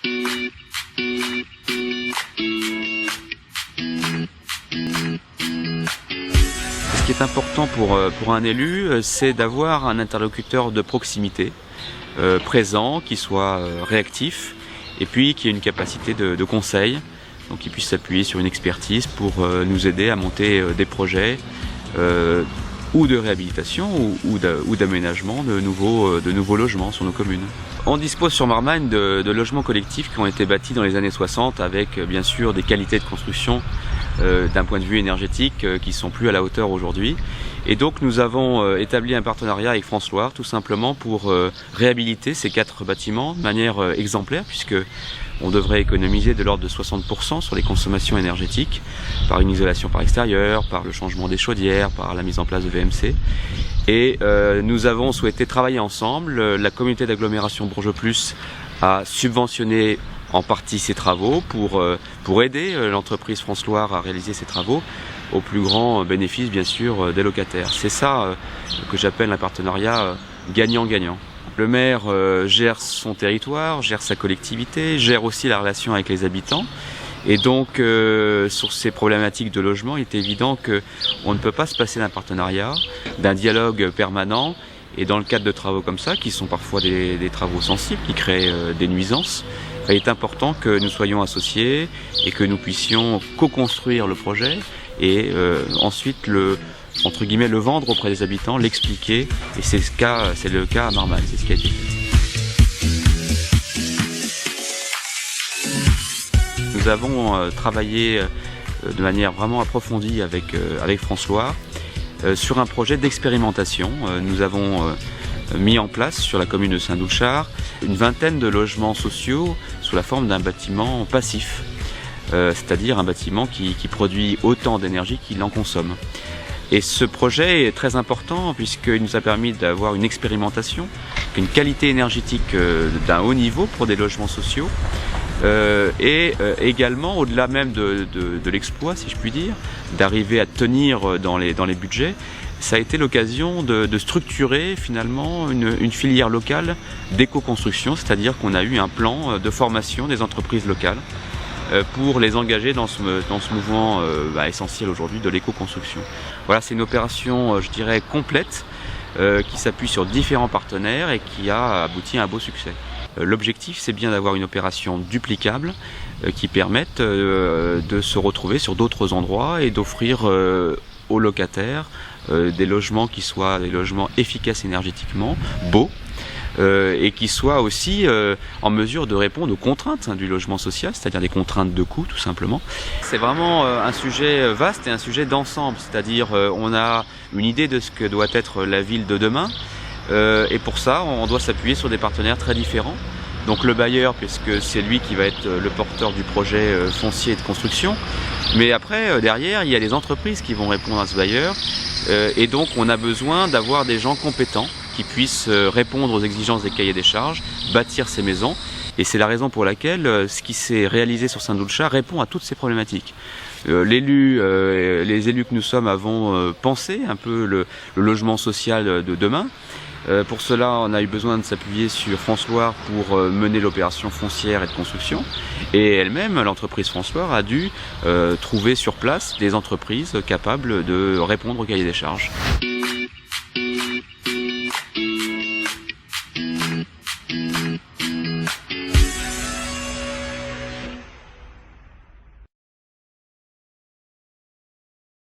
Ce qui est important pour un élu, c'est d'avoir un interlocuteur de proximité, présent, qui soit réactif, et puis qui ait une capacité de conseil, donc qui puisse s'appuyer sur une expertise pour nous aider à monter des projets ou de réhabilitation ou d'aménagement de nouveaux logements sur nos communes. On dispose sur Marmagne de logements collectifs qui ont été bâtis dans les années 60 avec bien sûr des qualités de construction d'un point de vue énergétique qui sont plus à la hauteur aujourd'hui. Et donc nous avons établi un partenariat avec France Loire tout simplement pour réhabiliter ces 4 bâtiments de manière exemplaire, puisque on devrait économiser de l'ordre de 60% sur les consommations énergétiques par une isolation par extérieur, par le changement des chaudières, par la mise en place de VMC. Et nous avons souhaité travailler ensemble. La communauté d'agglomération Bourges Plus a subventionné en partie ces travaux pour aider l'entreprise France Loire à réaliser ces travaux au plus grand bénéfice bien sûr des locataires. C'est ça que j'appelle un partenariat gagnant-gagnant. Le maire gère son territoire, gère sa collectivité, gère aussi la relation avec les habitants. Et donc sur ces problématiques de logement, il est évident qu'on ne peut pas se passer d'un partenariat, d'un dialogue permanent. Et dans le cadre de travaux comme ça, qui sont parfois des travaux sensibles, qui créent des nuisances, il est important que nous soyons associés et que nous puissions co-construire le projet et ensuite entre guillemets, le vendre auprès des habitants, l'expliquer. Et c'est le cas à Marmagne, c'est ce qui a été fait. Nous avons travaillé de manière vraiment approfondie avec France Loire sur un projet d'expérimentation. Nous avons mis en place sur la commune de Saint-Doulchard une vingtaine de logements sociaux sous la forme d'un bâtiment passif, c'est-à-dire un bâtiment qui produit autant d'énergie qu'il en consomme. Et ce projet est très important puisqu'il nous a permis d'avoir une expérimentation, une qualité énergétique d'un haut niveau pour des logements sociaux et également au-delà même de l'exploit, si je puis dire, d'arriver à tenir dans les budgets. Ça a été l'occasion de structurer finalement une filière locale d'éco-construction, c'est-à-dire qu'on a eu un plan de formation des entreprises locales pour les engager dans ce mouvement essentiel aujourd'hui de l'éco-construction. Voilà, c'est une opération, je dirais, complète, qui s'appuie sur différents partenaires et qui a abouti à un beau succès. L'objectif, c'est bien d'avoir une opération duplicable qui permette de se retrouver sur d'autres endroits et d'offrir aux locataires des logements qui soient des logements efficaces énergétiquement, beaux, et qui soient aussi en mesure de répondre aux contraintes du logement social, c'est-à-dire des contraintes de coût tout simplement. C'est vraiment un sujet vaste et un sujet d'ensemble, c'est-à-dire on a une idée de ce que doit être la ville de demain, et pour ça on doit s'appuyer sur des partenaires très différents. Donc le bailleur, puisque c'est lui qui va être le porteur du projet foncier de construction, mais après derrière il y a les entreprises qui vont répondre à ce bailleur, et donc on a besoin d'avoir des gens compétents qui puissent répondre aux exigences des cahiers des charges, bâtir ces maisons. Et c'est la raison pour laquelle ce qui s'est réalisé sur Saint-Doulchard répond à toutes ces problématiques. Les élus que nous sommes avons pensé un peu le logement social de demain. Pour cela, on a eu besoin de s'appuyer sur France Loire pour mener l'opération foncière et de construction. Et elle-même, l'entreprise France Loire, a dû trouver sur place des entreprises capables de répondre aux cahiers des charges.